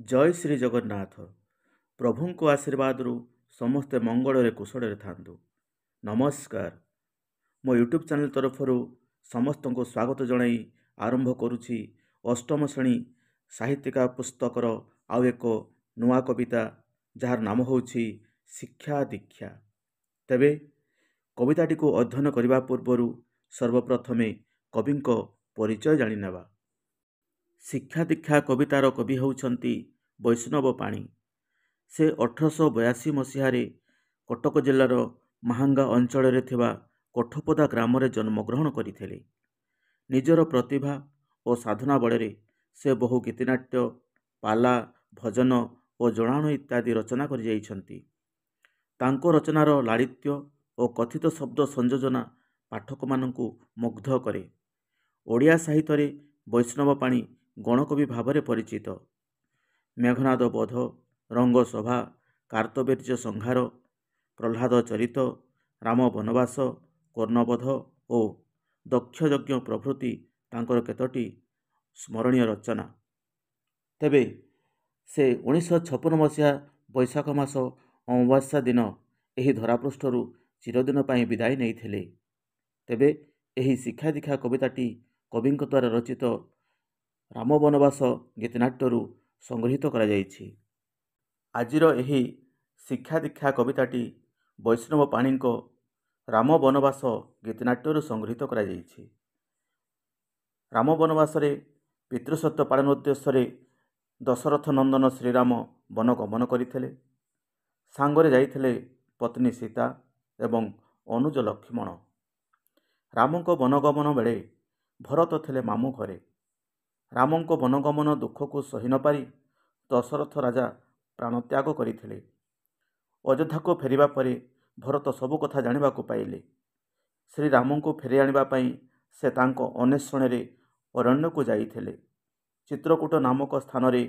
ଜୟ ଶ୍ରୀ ଜଗନ୍ନାଥ। ପ୍ରଭୁଙ୍କ ଆଶୀର୍ବାଦରୁ ସମସ୍ତେ ମଙ୍ଗଳରେ କୁଶଳରେ ଥାନ୍ତୁ। ନମସ୍କାର। ମୋ ୟୁଟ୍ୟୁବ୍ ଚ୍ୟାନେଲ୍ ତରଫରୁ ସମସ୍ତଙ୍କୁ ସ୍ୱାଗତ ଜଣାଇ ଆରମ୍ଭ କରୁଛି ଅଷ୍ଟମ ଶ୍ରେଣୀ ସାହିତ୍ୟିକା ପୁସ୍ତକର ଆଉ ଏକ ନୂଆ କବିତା, ଯାହାର ନାମ ହେଉଛି ଶିକ୍ଷା ଦୀକ୍ଷା। ତେବେ କବିତାଟିକୁ ଅଧ୍ୟୟନ କରିବା ପୂର୍ବରୁ ସର୍ବପ୍ରଥମେ କବିଙ୍କ ପରିଚୟ ଜାଣିନେବା। ଶିକ୍ଷା ଦୀକ୍ଷା କବିତାର କବି ହେଉଛନ୍ତି ବୈଷ୍ଣବ ପାଣି। ସେ 1882 ମସିହାରେ କଟକ ଜିଲ୍ଲାର ମାହାଙ୍ଗା ଅଞ୍ଚଳରେ ଥିବା କୋଠପଦା ଗ୍ରାମରେ ଜନ୍ମଗ୍ରହଣ କରିଥିଲେ। ନିଜର ପ୍ରତିଭା ଓ ସାଧନା ବଳରେ ସେ ବହୁ ଗୀତିନାଟ୍ୟ, ପାଲା, ଭଜନ ଓ ଜଣାଣ ଇତ୍ୟାଦି ରଚନା କରିଯାଇଛନ୍ତି। ତାଙ୍କ ରଚନାର ଲାଳିତ୍ୟ ଓ କଥିତ ଶବ୍ଦ ସଂଯୋଜନା ପାଠକମାନଙ୍କୁ ମୁଗ୍ଧ କରେ। ଓଡ଼ିଆ ସାହିତ୍ୟରେ ବୈଷ୍ଣବ ପାଣି ଗଣକବି ଭାବରେ ପରିଚିତ। ମେଘନାଦ ବୋଧ, ରଙ୍ଗସଭା, କାର୍ତ୍ତବୀର୍ଯ୍ୟ ସଂହାର, ପ୍ରହ୍ଲାଦ ଚରିତ, ରାମ ବନବାସ, କର୍ଣ୍ଣବଧ ଓ ଦକ୍ଷଯଜ୍ଞ ପ୍ରଭୃତି ତାଙ୍କର କେତୋଟି ସ୍ମରଣୀୟ ରଚନା। ତେବେ ସେ 1956 ମସିହା ବୈଶାଖ ମାସ ଅମାବାସ୍ୟା ଦିନ ଏହି ଧରାପୃଷ୍ଠରୁ ଚିରଦିନ ପାଇଁ ବିଦାୟ ନେଇଥିଲେ। ତେବେ ଏହି ଶିକ୍ଷା ଦୀକ୍ଷା କବିତାଟି କବିଙ୍କ ଦ୍ୱାରା ରଚିତ ରାମ ବନବାସ ଗୀତିନାଟ୍ୟରୁ ସଂଗୃହୀତ କରାଯାଇଛି। ଆଜିର ଏହି ଶିକ୍ଷା ଦୀକ୍ଷା କବିତାଟି ବୈଷ୍ଣବ ପାଣିଙ୍କ ରାମ ବନବାସ ଗୀତିନାଟ୍ୟରୁ ସଂଗୃହୀତ କରାଯାଇଛି। ରାମ ବନବାସରେ ପିତୃସତ୍ୟ ପାଳନ ଉଦ୍ଦେଶ୍ୟରେ ଦଶରଥ ନନ୍ଦନ ଶ୍ରୀରାମ ବନ ଗମନ କରିଥିଲେ। ସାଙ୍ଗରେ ଯାଇଥିଲେ ପତ୍ନୀ ସୀତା ଏବଂ ଅନୁଜ ଲକ୍ଷ୍ମଣ। ରାମଙ୍କ ବନଗମନ ବେଳେ ଭରତ ଥିଲେ ମାମୁଁ ଘରେ। ରାମଙ୍କ ବନଗମନ ଦୁଃଖକୁ ସହି ନ ପାରି ଦଶରଥ ରାଜା ପ୍ରାଣତ୍ୟାଗ କରିଥିଲେ। ଅଯୋଧ୍ୟାକୁ ଫେରିବା ପରେ ଭରତ ସବୁ କଥା ଜାଣିବାକୁ ପାଇଲେ। ଶ୍ରୀରାମଙ୍କୁ ଫେରି ଆଣିବା ପାଇଁ ସେ ତାଙ୍କ ଅନ୍ୱେଷଣରେ ଅରଣ୍ୟକୁ ଯାଇଥିଲେ। ଚିତ୍ରକୂଟ ନାମକ ସ୍ଥାନରେ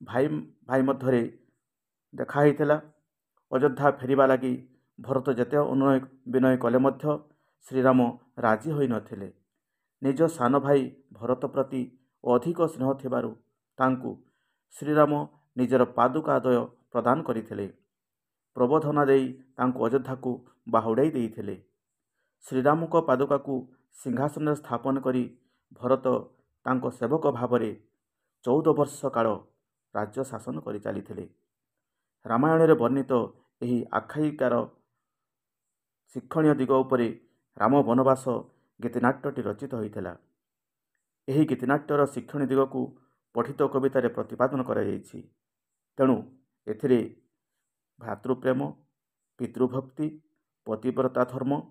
ଭାଇ ମଧ୍ୟରେ ଦେଖା ହେଇଥିଲା। ଅଯୋଧ୍ୟା ଫେରିବା ଲାଗି ଭରତ ଯେତେ ଅନୁନୟ ବିନୟ କଲେ ମଧ୍ୟ ଶ୍ରୀରାମ ରାଜି ହୋଇନଥିଲେ। ନିଜ ସାନ ଭାଇ ଭରତ ପ୍ରତି ଅଧିକ ସ୍ନେହ ଥିବାରୁ ତାଙ୍କୁ ଶ୍ରୀରାମ ନିଜର ପାଦୁକାଦୟ ପ୍ରଦାନ କରିଥିଲେ। ପ୍ରବୋଧନା ଦେଇ ତାଙ୍କୁ ଅଯୋଧ୍ୟାକୁ ବାହୁଡ଼ାଇ ଦେଇଥିଲେ। ଶ୍ରୀରାମଙ୍କ ପାଦୁକାକୁ ସିଂହାସନରେ ସ୍ଥାପନ କରି ଭରତ ତାଙ୍କ ସେବକ ଭାବରେ 14 ବର୍ଷ କାଳ ରାଜ୍ୟ ଶାସନ କରି ଚାଲିଥିଲେ। ରାମାୟଣରେ ବର୍ଣ୍ଣିତ ଏହି ଆଖ୍ୟାୟିକାର ଶିକ୍ଷଣୀୟ ଦିଗ ଉପରେ ରାମ ବନବାସ ଗୀତିନାଟ୍ୟଟି ରଚିତ ହୋଇଥିଲା। ଏହି ଗୀତିନାଟ୍ୟର ଶିକ୍ଷଣୀୟ ଦିଗକୁ ପଠିତ କବିତାରେ ପ୍ରତିପାଦନ କରାଯାଇଛି। ତେଣୁ ଏଥିରେ ଭ୍ରାତୃପ୍ରେମ, ପିତୃଭକ୍ତି, ପତିବ୍ରତା ଧର୍ମ,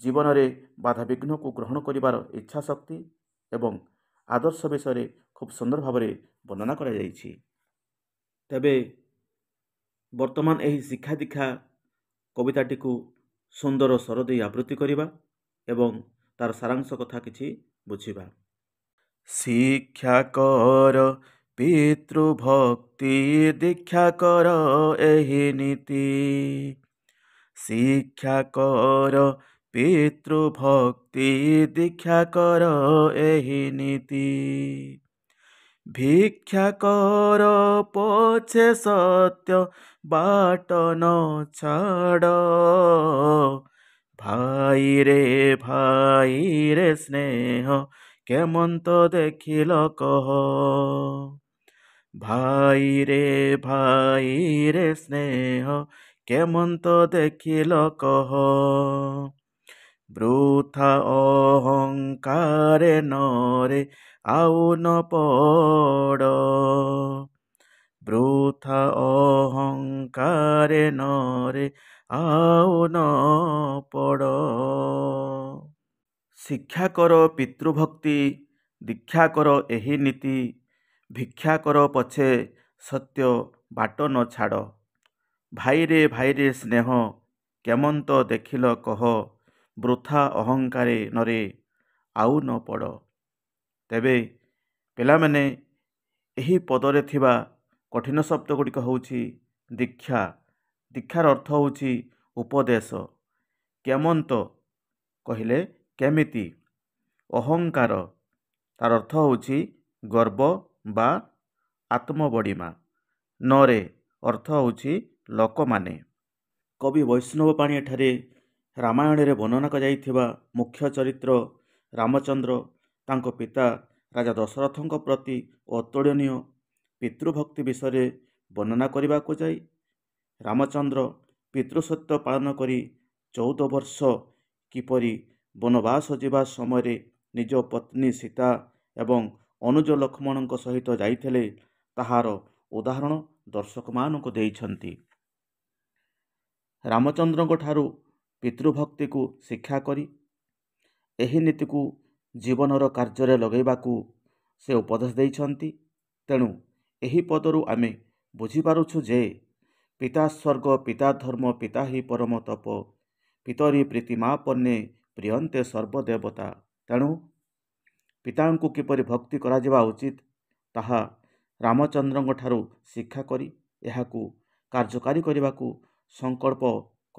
ଜୀବନରେ ବାଧାବିଘ୍ନକୁ ଗ୍ରହଣ କରିବାର ଇଚ୍ଛା ଶକ୍ତି ଏବଂ ଆଦର୍ଶ ବିଷୟରେ ଖୁବ୍ ସୁନ୍ଦର ଭାବରେ ବର୍ଣ୍ଣନା କରାଯାଇଛି। ତେବେ ବର୍ତ୍ତମାନ ଏହି ଶିକ୍ଷା ଦୀକ୍ଷା କବିତାଟିକୁ ସୁନ୍ଦର ସ୍ୱର ଦେଇ ଆବୃତ୍ତି କରିବା ଏବଂ ତାର ସାରାଂଶ କଥା କିଛି ବୁଝିବା। ଶିକ୍ଷା କର ପିତୃଭକ୍ତି, ଦୀକ୍ଷା କର ଏହି ନୀତି। ଶିକ୍ଷା କର ପିତୃଭକ୍ତି, ଦୀକ୍ଷା କର ଏହି ନୀତି। ଭିକ୍ଷା କର ପଛେ ସତ୍ୟ ବାଟ ନ ଛାଡ଼। ଭାଇରେ ସ୍ନେହ କେମନ୍ତ ଦେଖିଲ କହ। ଭାଇରେ ସ୍ନେହ କେମନ୍ତ ଦେଖିଲ କହ। ବୃଥା ଅହଙ୍କାରେ ନରେ ଆଉ ନ ପଡ଼। ବୃଥା ଅହଙ୍କାରେ ନରେ ଆଉ ନ ପଡ଼। ଶିକ୍ଷା କର ପିତୃଭକ୍ତି, ଦୀକ୍ଷା କର ଏହି ନୀତି। ଭିକ୍ଷା କର ପଛେ ସତ୍ୟ ବାଟ ନ ଛାଡ଼। ଭାଇରେ ସ୍ନେହ କେମନ୍ତ ଦେଖିଲ କହ। ବୃଥା ଅହଙ୍କାରେ ନରେ ଆଉ ନ ପଡ଼। ତେବେ ପିଲାମାନେ ଏହି ପଦରେ ଥିବା କଠିନ ଶବ୍ଦ ଗୁଡ଼ିକ ହେଉଛି ଦୀକ୍ଷା। ଦୀକ୍ଷାର ଅର୍ଥ ହେଉଛି ଉପଦେଶ। କେମନ୍ତ କହିଲେ କେମିତି। ଅହଙ୍କାର ତାର ଅର୍ଥ ହେଉଛି ଗର୍ବ ବା ଆତ୍ମବଡ଼ିମା। ନରେ ଅର୍ଥ ହେଉଛି ଲୋକମାନେ। କବି ବୈଷ୍ଣବ ପାଣି ଏଠାରେ ରାମାୟଣରେ ବର୍ଣ୍ଣନା କରାଯାଇଥିବା ମୁଖ୍ୟ ଚରିତ୍ର ରାମଚନ୍ଦ୍ର ତାଙ୍କ ପିତା ରାଜା ଦଶରଥଙ୍କ ପ୍ରତି ଅତୁଳନୀୟ ପିତୃଭକ୍ତି ବିଷୟରେ ବର୍ଣ୍ଣନା କରିବାକୁ ଯାଇ ରାମଚନ୍ଦ୍ର ପିତୃସତ୍ୟ ପାଳନ କରି 14 ବର୍ଷ କିପରି ବନବାସ ଯିବା ସମୟରେ ନିଜ ପତ୍ନୀ ସୀତା ଏବଂ ଅନୁଜ ଲକ୍ଷ୍ମଣଙ୍କ ସହିତ ଯାଇଥିଲେ ତାହାର ଉଦାହରଣ ଦର୍ଶକମାନଙ୍କୁ ଦେଇଛନ୍ତି। ରାମଚନ୍ଦ୍ରଙ୍କ ଠାରୁ ପିତୃଭକ୍ତିକୁ ଶିକ୍ଷା କରି ଏହି ନୀତିକୁ ଜୀବନର କାର୍ଯ୍ୟରେ ଲଗାଇବାକୁ ସେ ଉପଦେଶ ଦେଇଛନ୍ତି। ତେଣୁ ଏହି ପଦରୁ ଆମେ ବୁଝିପାରୁଛୁ ଯେ ପିତା ସ୍ୱର୍ଗ ପିତା ଧର୍ମ ପିତା ହିଁ ପରମ ତପ ପିତରି ପ୍ରୀତିମାପନ୍ନେ ପ୍ରିୟନ୍ତେ ସର୍ବଦେବତା। ତେଣୁ ପିତାଙ୍କୁ କିପରି ଭକ୍ତି କରାଯିବା ଉଚିତ ତାହା ରାମଚନ୍ଦ୍ରଙ୍କ ଠାରୁ ଶିକ୍ଷା କରି ଏହାକୁ କାର୍ଯ୍ୟକାରୀ କରିବାକୁ ସଂକଳ୍ପ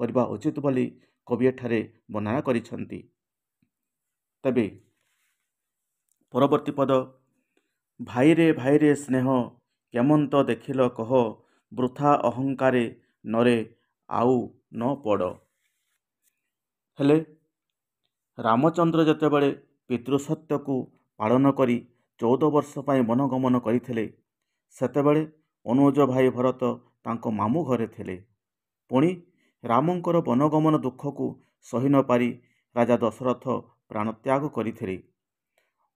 କରିବା ଉଚିତ ବୋଲି କବି ଏଠାରେ ବର୍ଣ୍ଣନା କରିଛନ୍ତି। ତେବେ ପରବର୍ତ୍ତୀ ପଦ ଭାଇରେ ଭାଇରେ ସ୍ନେହ କେମନ୍ତ ଦେଖିଲ କହ ବୃଥା ଅହଙ୍କାରେ ନରେ ଆଉ ନ ପଡ଼। ହେଲେ ରାମଚନ୍ଦ୍ର ଯେତେବେଳେ ପିତୃସତ୍ୟକୁ ପାଳନ କରି 14 ବର୍ଷ ପାଇଁ ବନଗମନ କରିଥିଲେ ସେତେବେଳେ ଅନୁଜ ଭାଇ ଭରତ ତାଙ୍କ ମାମୁଁ ଘରେ ଥିଲେ। ପୁଣି ରାମଙ୍କର ବନଗମନ ଦୁଃଖକୁ ସହି ନ ପାରି ରାଜା ଦଶରଥ ପ୍ରାଣତ୍ୟାଗ କରିଥିଲେ।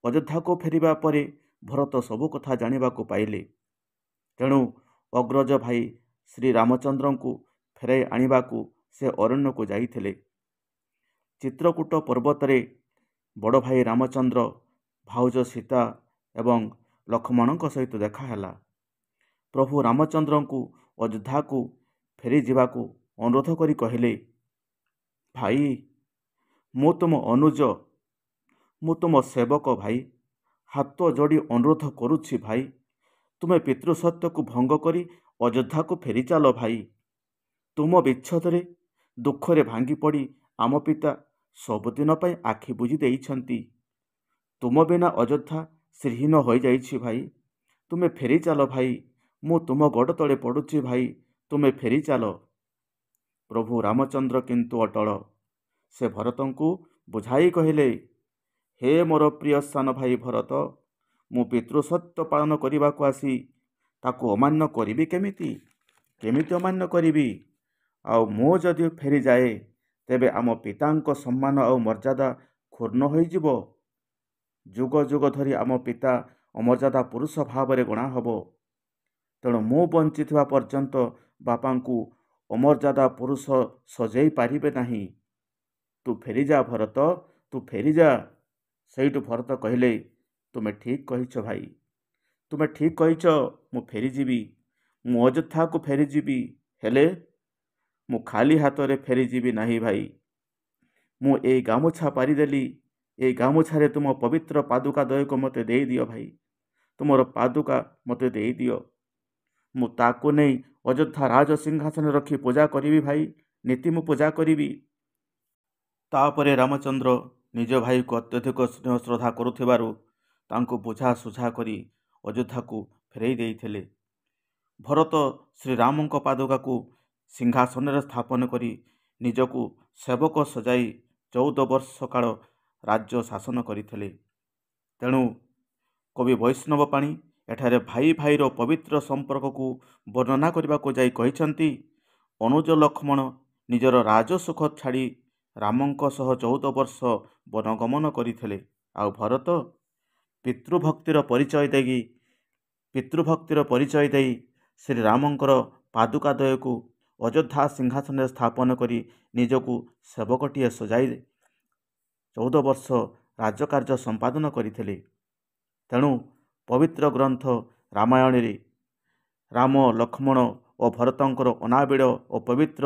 ଅଯୋଧ୍ୟାକୁ ଫେରିବା ପରେ ଭରତ ସବୁ କଥା ଜାଣିବାକୁ ପାଇଲେ। ତେଣୁ ଅଗ୍ରଜ ଭାଇ ଶ୍ରୀରାମଚନ୍ଦ୍ରଙ୍କୁ ଫେରାଇ ଆଣିବାକୁ ସେ ଅରଣ୍ୟକୁ ଯାଇଥିଲେ। ଚିତ୍ରକୂଟ ପର୍ବତରେ ବଡ଼ ଭାଇ ରାମଚନ୍ଦ୍ର ଭାଉଜ ସୀତା ଏବଂ ଲକ୍ଷ୍ମଣଙ୍କ ସହିତ ଦେଖା ହେଲା। ପ୍ରଭୁ ରାମଚନ୍ଦ୍ରଙ୍କୁ ଅଯୋଧ୍ୟାକୁ ଫେରିଯିବାକୁ ଅନୁରୋଧ କରି କହିଲେ, ଭାଇ ମୁଁ ତୁମ ଅନୁଜ, ମୁଁ ତୁମ ସେବକ ଭାଇ, ହାତ ଯୋଡ଼ି ଅନୁରୋଧ କରୁଛି ଭାଇ, ତୁମେ ପିତୃସତ୍ୟକୁ ଭଙ୍ଗ କରି ଅଯୋଧ୍ୟାକୁ ଫେରିଚାଲ ଭାଇ। ତୁମ ବିଚ୍ଛେଦରେ ଦୁଃଖରେ ଭାଙ୍ଗି ପଡ଼ି ଆମ ପିତା ସବୁଦିନ ପାଇଁ ଆଖି ବୁଜି ଦେଇଛନ୍ତି। ତୁମ ବିନା ଅଯୋଧ୍ୟା ଶ୍ରୀହୀନ ହୋଇଯାଇଛି ଭାଇ, ତୁମେ ଫେରିଚାଲ ଭାଇ, ମୁଁ ତୁମ ଗୋଡ଼ ତଳେ ପଡ଼ୁଛି ଭାଇ, ତୁମେ ଫେରିଚାଲ। ପ୍ରଭୁ ରାମଚନ୍ଦ୍ର କିନ୍ତୁ ଅଟଳ। ସେ ଭରତଙ୍କୁ ବୁଝାଇ କହିଲେ, ହେ ମୋର ପ୍ରିୟ ସାନ ଭାଇ ଭରତ, ମୁଁ ପିତୃସତ୍ୟ ପାଳନ କରିବାକୁ ଆସି ତାକୁ ଅମାନ୍ୟ କରିବି କେମିତି? କେମିତି ଅମାନ୍ୟ କରିବି? ଆଉ ମୁଁ ଯଦି ଫେରିଯାଏ ତେବେ ଆମ ପିତାଙ୍କ ସମ୍ମାନ ଆଉ ମର୍ଯ୍ୟାଦା କ୍ଷୁର୍ଣ୍ଣ ହୋଇଯିବ। ଯୁଗ ଯୁଗ ଧରି ଆମ ପିତା ଅମର୍ଯ୍ୟାଦା ପୁରୁଷ ଭାବରେ ଗଣା ହେବ। ତେଣୁ ମୁଁ ବଞ୍ଚିଥିବା ପର୍ଯ୍ୟନ୍ତ ବାପାଙ୍କୁ ଅମର୍ଯ୍ୟାଦା ପୁରୁଷ ସଜେଇ ପାରିବେ ନାହିଁ। ତୁ ଫେରିଯା ଭରତ, ତୁ ଫେରିଯା। ସେଇଠୁ ଭରତ କହିଲେ, ତୁମେ ଠିକ୍ କହିଛ ଭାଇ, ତୁମେ ଠିକ୍ କହିଛ, ମୁଁ ଫେରିଯିବି, ମୁଁ ଅଯୋଧ୍ୟାକୁ ଫେରିଯିବି। ହେଲେ ମୁଁ ଖାଲି ହାତରେ ଫେରିଯିବି ନାହିଁ ଭାଇ। ମୁଁ ଏଇ ଗାମୁଛା ପାରିଦେଲି, ଏଇ ଗାମୁଛାରେ ତୁମ ପବିତ୍ର ପାଦୁକା ଦ୍ୱୟକୁ ମୋତେ ଦେଇଦିଅ ଭାଇ, ତୁମର ପାଦୁକା ମୋତେ ଦେଇଦିଅ। ମୁଁ ତାକୁ ନେଇ ଅଯୋଧ୍ୟା ରାଜ ସିଂହାସନରେ ରଖି ପୂଜା କରିବି ଭାଇ, ନୀତି ମୁଁ ପୂଜା କରିବି। ତାପରେ ରାମଚନ୍ଦ୍ର ନିଜ ଭାଇକୁ ଅତ୍ୟଧିକ ସ୍ନେହ ଶ୍ରଦ୍ଧା କରୁଥିବାରୁ ତାଙ୍କୁ ବୁଝାସୁଝା କରି ଅଯୋଧ୍ୟାକୁ ଫେରାଇ ଦେଇଥିଲେ। ଭରତ ଶ୍ରୀରାମଙ୍କ ପାଦୁକାକୁ ସିଂହାସନରେ ସ୍ଥାପନ କରି ନିଜକୁ ସେବକ ସଜାଇ 14 ବର୍ଷ କାଳ ରାଜ୍ୟ ଶାସନ କରିଥିଲେ। ତେଣୁ କବି ବୈଷ୍ଣବ ପାଣି ଏଠାରେ ଭାଇ ଭାଇର ପବିତ୍ର ସମ୍ପର୍କକୁ ବର୍ଣ୍ଣନା କରିବାକୁ ଯାଇ କହିଛନ୍ତି, ଅନୁଜ ଲକ୍ଷ୍ମଣ ନିଜର ରାଜସୁଖ ଛାଡ଼ି ରାମଙ୍କ ସହ 14 ବର୍ଷ ବନଗମନ କରିଥିଲେ। ଆଉ ଭରତ ପିତୃଭକ୍ତିର ପରିଚୟ ଦେଇ ଶ୍ରୀରାମଙ୍କର ପାଦୁକା ଦ୍ୱୟକୁ ଅଯୋଧ୍ୟା ସିଂହାସନରେ ସ୍ଥାପନ କରି ନିଜକୁ ସେବକଟିଏ ସଜାଇ 14 ବର୍ଷ ରାଜକାର୍ଯ୍ୟ ସମ୍ପାଦନ କରିଥିଲେ। ତେଣୁ ପବିତ୍ର ଗ୍ରନ୍ଥ ରାମାୟଣରେ ରାମ ଲକ୍ଷ୍ମଣ ଓ ଭରତଙ୍କର ଅନାବିଳ ଓ ପବିତ୍ର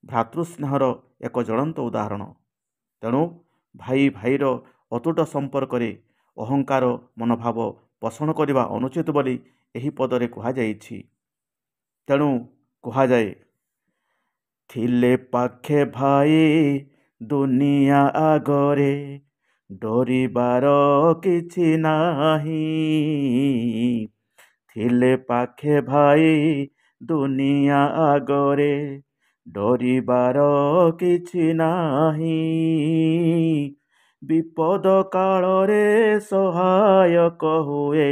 ଭ୍ରାତୃସ୍ନେହର ଏକ ଜ୍ୱଳନ୍ତ ଉଦାହରଣ। ତେଣୁ ଭାଇ ଭାଇର ଅତୁଟ ସମ୍ପର୍କରେ ଅହଙ୍କାର ମନୋଭାବ ପୋଷଣ କରିବା ଅନୁଚିତ ବୋଲି ଏହି ପଦରେ କୁହାଯାଇଛି। ତେଣୁ କୁହାଯାଏ, ଥିଲେ ପାଖେ ଭାଇ ଦୁନିଆ ଆଗରେ ଡରିବାର କିଛି ନାହିଁ, ଥିଲେ ପାଖେ ଭାଇ ଦୁନିଆ ଆଗରେ ଡରିବାର କିଛି ନାହିଁ। ବିପଦ କାଳରେ ସହାୟକ ହୁଏ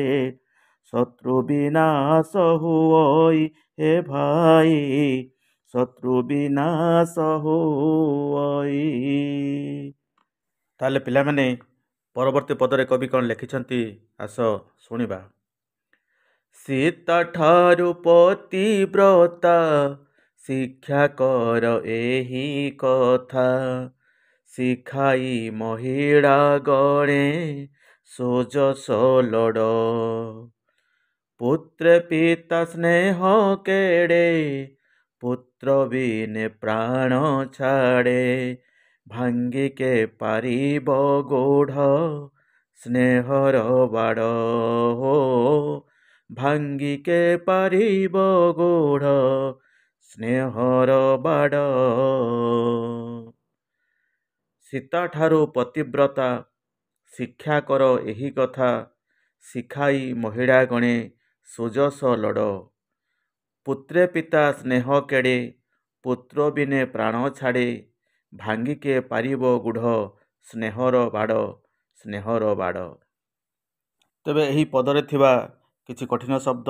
ଶତ୍ରୁ ବିନାଶ ହୁଅଇ ହେ ଭାଇ ଶତ୍ରୁ ବିନାଶ ହୁଅଇ। ତାହେଲେ ପିଲାମାନେ ପରବର୍ତ୍ତୀ ପଦରେ କବି କ'ଣ ଲେଖିଛନ୍ତି ଆସ ଶୁଣିବା। ସୀତା ଠାରୁ ପତିବ୍ରତା ଶିକ୍ଷା କର ଏହି କଥା ଶିଖାଇ ମହିଳା ଗଣେ ସୁଜସ ଲୋଡ଼। ପୁତ୍ରେ ପିତା ସ୍ନେହ କେଡ଼େ ପୁତ୍ର ବିନେ ପ୍ରାଣ ଛାଡ଼େ ଭାଙ୍ଗିକେ ପାରିବ ଗୂଢ଼ ସ୍ନେହର ବାଡ଼। ଭାଙ୍ଗିକେ ପାରିବ ଗୂଢ଼ ସ୍ନେହର ବାଡ଼। ସୀତାଠାରୁ ପତିବ୍ରତା ଶିକ୍ଷା କର ଏହି କଥା ଶିଖାଇ ମହିଳା ଗଣେ ସୁଜସ ଲୋଡ଼। ପୁତ୍ରେ ପିତା ସ୍ନେହ କେଡ଼େ ପୁତ୍ର ବିନେ ପ୍ରାଣ ଛାଡ଼େ ଭାଙ୍ଗିକେ ପାରିବ ଗୂଢ଼ ସ୍ନେହର ବାଡ଼ ସ୍ନେହର ବାଡ଼। ତେବେ ଏହି ପଦରେ ଥିବା କିଛି କଠିନ ଶବ୍ଦ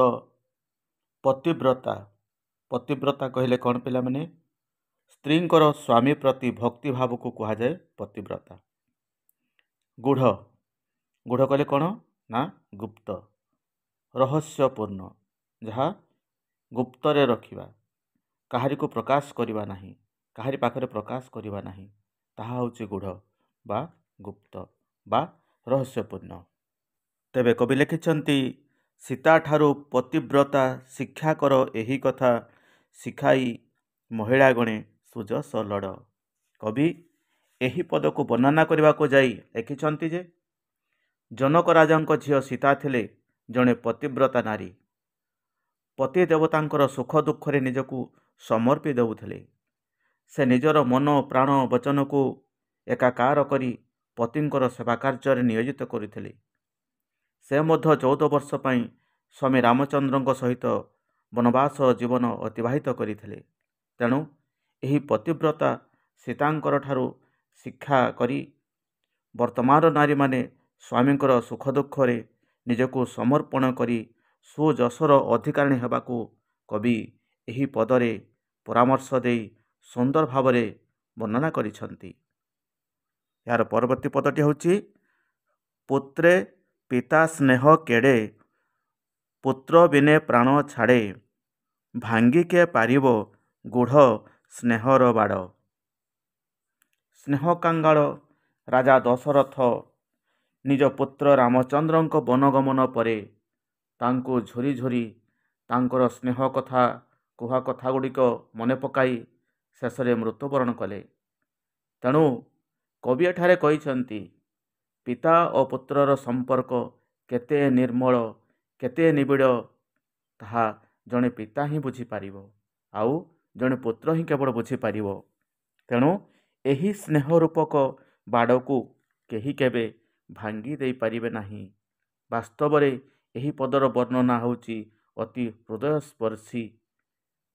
ପତିବ୍ରତା। ପତିବ୍ରତା କହିଲେ କ'ଣ ପିଲାମାନେ? ସ୍ତ୍ରୀଙ୍କର ସ୍ୱାମୀ ପ୍ରତି ଭକ୍ତି ଭାବକୁ କୁହାଯାଏ ପତିବ୍ରତା। ଗୂଢ଼। ଗୂଢ଼ କହିଲେ କ'ଣ ନା ଗୁପ୍ତ ରହସ୍ୟପୂର୍ଣ୍ଣ, ଯାହା ଗୁପ୍ତରେ ରଖିବା, କାହାରିକୁ ପ୍ରକାଶ କରିବା ନାହିଁ, କାହାରି ପାଖରେ ପ୍ରକାଶ କରିବା ନାହିଁ, ତାହା ହେଉଛି ଗୂଢ଼ ବା ଗୁପ୍ତ ବା ରହସ୍ୟପୂର୍ଣ୍ଣ। ତେବେ କବି ଲେଖିଛନ୍ତି ସୀତାଠାରୁ ପତିବ୍ରତା ଶିକ୍ଷା କର ଏହି କଥା ଶିଖାଇ ମହିଳା ଗଣେ ସୁଜସ ଲୋଡ଼। କବି ଏହି ପଦକୁ ବର୍ଣ୍ଣନା କରିବାକୁ ଯାଇ ଲେଖିଛନ୍ତି ଯେ ଜନକ ରାଜାଙ୍କ ଝିଅ ସୀତା ଥିଲେ ଜଣେ ପତିବ୍ରତା ନାରୀ। ପତି ଦେବତାଙ୍କର ସୁଖ ଦୁଃଖରେ ନିଜକୁ ସମର୍ପି ଦେଉଥିଲେ। ସେ ନିଜର ମନ ପ୍ରାଣ ବଚନକୁ ଏକାକାର କରି ପତିଙ୍କର ସେବା କାର୍ଯ୍ୟରେ ନିୟୋଜିତ କରିଥିଲେ। ସେ ମଧ୍ୟ 14 ବର୍ଷ ପାଇଁ ସ୍ୱାମୀ ରାମଚନ୍ଦ୍ରଙ୍କ ସହିତ ବନବାସ ଜୀବନ ଅତିବାହିତ କରିଥିଲେ। ତେଣୁ ଏହି ପତିବ୍ରତା ସୀତାଙ୍କର ଠାରୁ ଶିକ୍ଷା କରି ବର୍ତ୍ତମାନର ନାରୀମାନେ ସ୍ୱାମୀଙ୍କର ସୁଖ ଦୁଃଖରେ ନିଜକୁ ସମର୍ପଣ କରି ସୁଯଶର ଅଧିକାରିଣୀ ହେବାକୁ କବି ଏହି ପଦରେ ପରାମର୍ଶ ଦେଇ ସୁନ୍ଦର ଭାବରେ ବର୍ଣ୍ଣନା କରିଛନ୍ତି। ଏହାର ପରବର୍ତ୍ତୀ ପଦଟି ହେଉଛି ପୁତ୍ରେ ପିତା ସ୍ନେହ କେଡ଼େ ପୁତ୍ର ବିନେ ପ୍ରାଣ ଛାଡ଼େ ଭାଙ୍ଗିକେ ପାରିବ ଗୂଢ଼ ସ୍ନେହର ବାଡ଼। ସ୍ନେହ କାଙ୍ଗାଳ ରାଜା ଦଶରଥ ନିଜ ପୁତ୍ର ରାମଚନ୍ଦ୍ରଙ୍କ ବନଗମନ ପରେ ତାଙ୍କୁ ଝୁରି ଝୁରି ତାଙ୍କର ସ୍ନେହ କଥା କୁହା କଥା ଗୁଡ଼ିକ ମନେ ପକାଇ ଶେଷରେ ମୃତ୍ୟୁବରଣ କଲେ। ତେଣୁ କବି ଏଠାରେ କହିଛନ୍ତି ପିତା ଓ ପୁତ୍ରର ସମ୍ପର୍କ କେତେ ନିର୍ମଳ କେତେ ନିବିଡ଼ ତାହା ଜଣେ ପିତା ହିଁ ବୁଝିପାରିବ ଆଉ ଜଣେ ପୁତ୍ର ହିଁ କେବଳ ବୁଝିପାରିବ। ତେଣୁ ଏହି ସ୍ନେହ ରୂପକ ବାଡ଼କୁ କେହି କେବେ ଭାଙ୍ଗି ଦେଇପାରିବେ ନାହିଁ। ବାସ୍ତବରେ ଏହି ପଦର ବର୍ଣ୍ଣନା ହେଉଛି ଅତି ହୃଦୟସ୍ପର୍ଶୀ।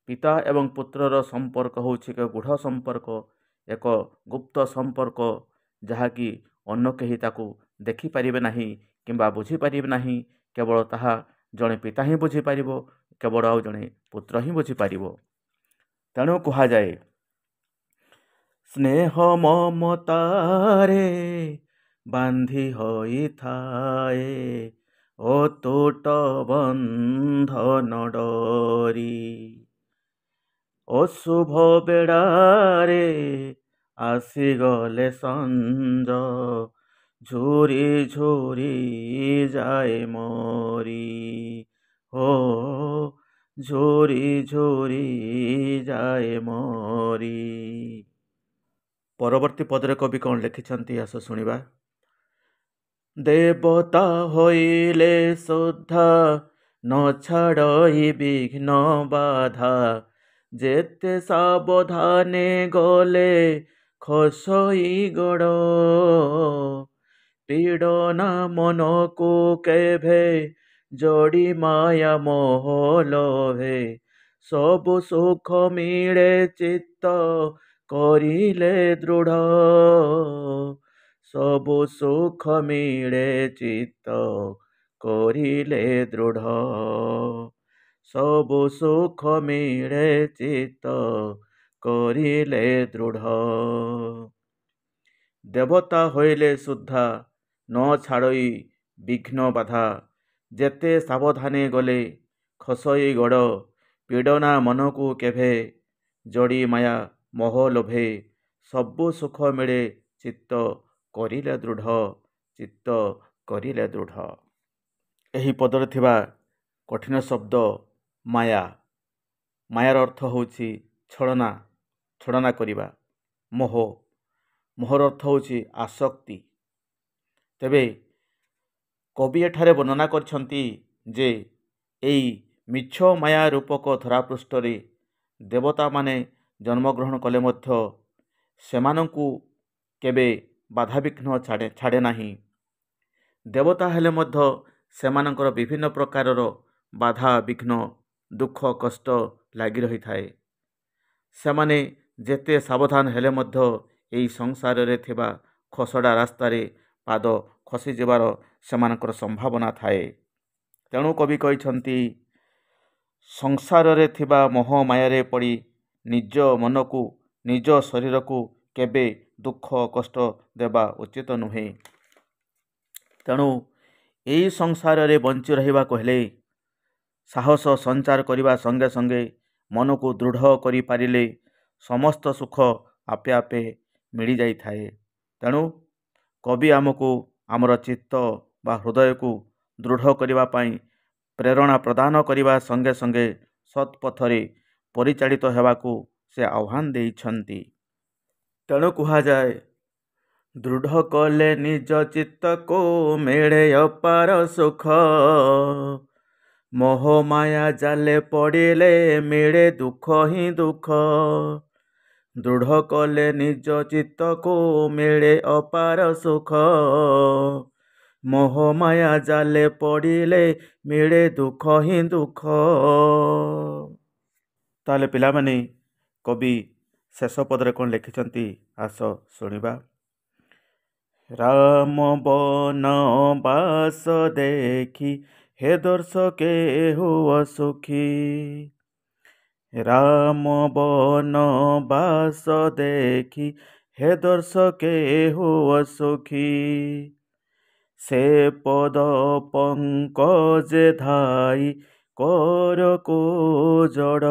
ପିତା ଏବଂ ପୁତ୍ରର ସମ୍ପର୍କ ହେଉଛି ଏକ ଗୂଢ଼ ସମ୍ପର୍କ, ଏକ ଗୁପ୍ତ ସମ୍ପର୍କ, ଯାହାକି ଅନ୍ୟ କେହି ତାକୁ ଦେଖିପାରିବେ ନାହିଁ କିମ୍ବା ବୁଝିପାରିବେ ନାହିଁ। କେବଳ ତାହା ଜଣେ ପିତା ହିଁ ବୁଝିପାରିବ, କେବଳ ଆଉ ଜଣେ ପୁତ୍ର ହିଁ ବୁଝିପାରିବ। ତେଣୁ କୁହାଯାଏ ସ୍ନେହ ମମତାରେ ବାନ୍ଧି ହୋଇଥାଏ ଅତୁଟ ବନ୍ଧନ ଡୋରି। ଅଶୁଭ ବେଳାରେ ଆସିଗଲେ ସଞ୍ଜ ଝୁରି ଝୁରି ଯାଏ ମୋରି। ଝୁରି ଝୁରି ଯାଏ ମୋରି। ପରବର୍ତ୍ତୀ ପଦରେ କବି କ'ଣ ଲେଖିଛନ୍ତି ଆସ ଶୁଣିବା। ଦେବତା ହୋଇଲେ ସୁଦ୍ଧା ନ ଛାଡ଼ଇ ବିଘ୍ନ ବାଧା ଯେତେ ସାବଧାନେ ଗଲେ ଖସଇ ଗୋଡ଼। ପୀଡ଼ନା ମନକୁ କେଭେ जोड़ी माया मोह लोभे सबु सुख मिले चित्त करिले दृढ़ सबु सुख मिले चित्त करिले दृढ़ सबु सुख मिले चित्त करिले दृढ़ देवता होइले सुद्धा न छाड़ई विघ्न बाधा जेते सावधाने गले खसई गड़ पीड़ना मन को केभे जोड़ी माया मोह लोभे सबु सुख मिले चित्त करिले दृढ़ चित्त करिले दृढ़। एही पदरे थिबा कठिन शब्द माया मायार अर्थ होछि छलना छलना करिबा मोह मोहर अर्थ होछि आसक्ति। तेबे कवि एठारे वर्णना करछंती जे एई मिछ माया रूपक धरापृष्ठरे देवता माने जन्मग्रहण कले मध्य सेमानंकु केबे बाधाविघ्न छाड़े नाही। देवता हेले मध्य सेमानंकर विभिन्न प्रकारर बाधा विघ्न दुख कष्ट लागि रही थाए। सेमाने जेते सावधान हेले मध्य एई संसार रे थिबा खसड़ा रास्तारे पाद खसी जिबार सेमानकर संभावना थाए। तेणु कवि कहिछंती संसार रे थिबा मोह मायारे पड़ी निज मन को निज शरीर को केबे दुख कष्ट देबा उचित नुहे। तेणु एई संसार रे बंची रहिबा कहले साहस संचार करिबा संगे संगे मन को दृढ़ करि पारिले समस्त सुख आपे आपे मिली जाई थाए। तेणु कवि आमको आमर चित्त बा हृदय को दृढ़ करिबा पई प्रेरणा प्रदान करिबा संगे संगे सत्पथरे परिचालित हेबाकू से आह्वान देइछंती। तेणु कहा जाए दृढ़ कले निज चित्त को मेळे अपार सुख मोह माया जाले पड़िले मिले दुख ही दुख दृढ़ कले निज चित्त को मिले अपार सुख मोह माया जाले पड़िले मिले दुख ही दुख। ताले पिला माने कवि शेष पदरे कौन लिखिछंती आस सुनिबा। राम बन बास देखी हे दर्शके हुआ सुखी राम बन बास देखी हे दर्शके हुआ सुखी से पद पंकज धाई कर को जड़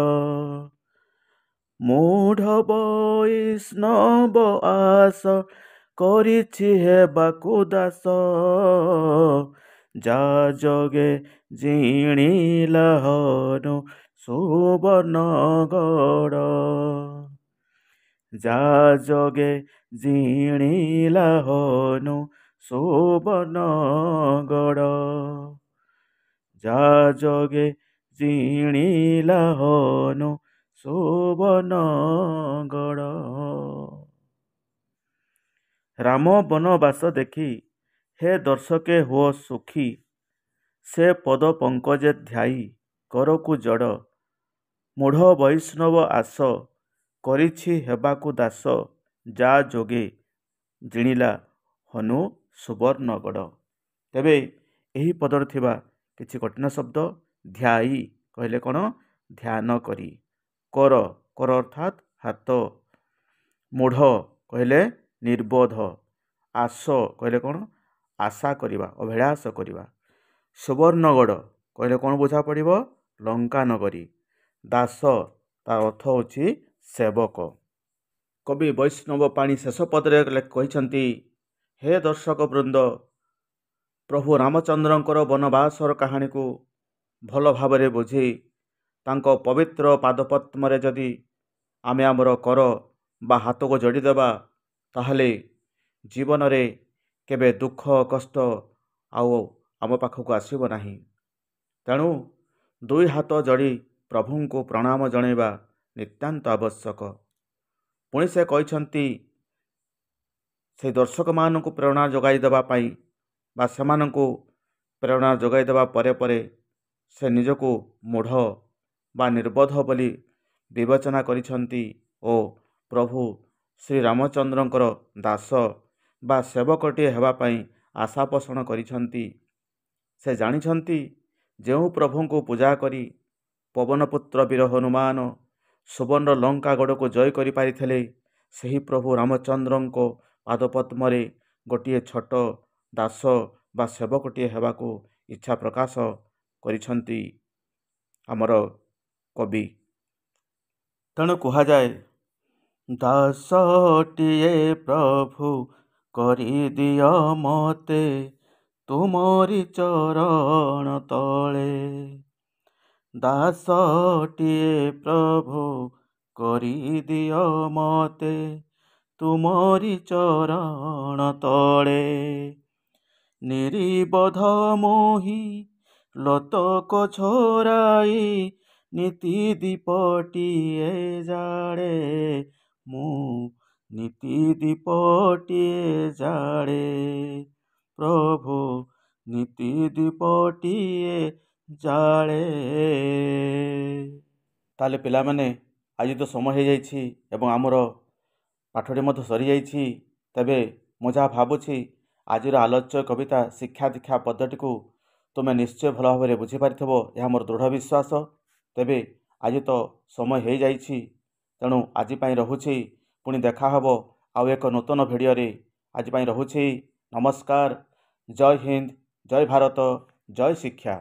मूढ़ वैष्णव आस करिछि हेबाकु दास जा जोगे जिणिला हनु सुवर्ण गड़ जा जोगे जिणिला हनु सुवर्ण गड़ जा जोगे जिणिला हनु सुवर्ण गड़। राम बनवास देखी हे दर्शके हो सुखी से पद पंकजे ध्याई करकु जड़ मूढ़ वैष्णव आस करिछि हेबाकु दास जा जोगे जिणिला हनु सुवर्ण गड़। तेबे एही पदर थिबा किछि कठिन शब्द ध्याई कहले कौन ध्यान करी कर कर अर्थात हाथ मूढ़ कहले निर्बोध आस कहले कौन आशा करिबा अभिलाष करिबा सुवर्णगढ़ कहले कौन बुझा पड़िबो लंका नगरी दास तार अर्थ होछि सेवक। कवि वैष्णव पाणी शेष पदरे कहिछंती हे दर्शक वृंद प्रभु रामचंद्रंकर वनवासर कहानी को भल भावरे बुझी तांको पवित्र पादपद्मरे जदि आमे आमर कर बा हाथ को जोड़ीदेबा ताहले जीवन रे केबे दुख कष्ट आउ आम पाखक आसीब नाही। तेणु दुई हाथ जोड़ी प्रभु को प्रणाम जणेबा नितांत आवश्यक। पुणी से कहिछंती से दर्शक मानक प्रेरणा जगाई देबा पई बा सेमानंकु ପ୍ରେରଣା ଯୋଗାଇ ଦେବା ପରେ ପରେ ସେ ନିଜକୁ ମୂଢ଼ ବା ନିର୍ବୋଧ ବୋଲି ବିବେଚନା କରିଛନ୍ତି ଓ ପ୍ରଭୁ ଶ୍ରୀରାମଚନ୍ଦ୍ରଙ୍କର ଦାସ ବା ସେବକଟିଏ ହେବା ପାଇଁ ଆଶା ପୋଷଣ କରିଛନ୍ତି। ସେ ଜାଣିଛନ୍ତି ଯେଉଁ ପ୍ରଭୁଙ୍କୁ ପୂଜା କରି ପବନପୁତ୍ର ବୀର ହନୁମାନ ସୁବର୍ଣ୍ଣ ଲଙ୍କା ଗଡ଼କୁ ଜୟ କରିପାରିଥିଲେ, ସେହି ପ୍ରଭୁ ରାମଚନ୍ଦ୍ରଙ୍କ ପାଦପଦ୍ମରେ ଗୋଟିଏ ଛୋଟ ଦାସ ବା ସେବକଟିଏ ହେବାକୁ ଇଚ୍ଛା ପ୍ରକାଶ କରିଛନ୍ତି ଆମର କବି। ତେଣୁ କୁହାଯାଏ, ଦାସଟିଏ ପ୍ରଭୁ କରିଦିଅ ମୋତେ ତୁମରି ଚରଣ ତଳେ। ଦାସଟିଏ ପ୍ରଭୁ କରିଦିଅ ମୋତେ ତୁମରି ଚରଣ ତଳେ। ନିର୍ବୋଧ ମୋହି ଲୋତକ ଛୋରାଇ ନୀତି ଦୀପଟିଏ ଜାଳେ। ମୁଁ ନୀତି ଦୀପଟିଏ ଜାଳେ ପ୍ରଭୁ ନୀତି ଦୀପଟିଏ ଜାଳେ। ତାହେଲେ ପିଲାମାନେ, ଆଜି ତ ସମୟ ହେଇଯାଇଛି ଏବଂ ଆମର ପାଠଟି ମଧ୍ୟ ସରିଯାଇଛି। ତେବେ ମୁଁ ଯାହା ଭାବୁଛି ଆଜିର ଆଲୋଚ୍ୟ କବିତା ଶିକ୍ଷା ଦୀକ୍ଷା ପଦ୍ଧତିକୁ ତୁମେ ନିଶ୍ଚୟ ଭଲ ଭାବରେ ବୁଝିପାରିଥିବ, ଏହା ମୋର ଦୃଢ଼ ବିଶ୍ୱାସ। ତେବେ ଆଜି ତ ସମୟ ହେଇଯାଇଛି, ତେଣୁ ଆଜି ପାଇଁ ରହୁଛି। ପୁଣି ଦେଖା ହେବ ଆଉ ଏକ ନୂତନ ଭିଡ଼ିଓରେ। ଆଜି ପାଇଁ ରହୁଛି। ନମସ୍କାର। ଜୟ ହିନ୍ଦ, ଜୟ ଭାରତ, ଜୟ ଶିକ୍ଷା।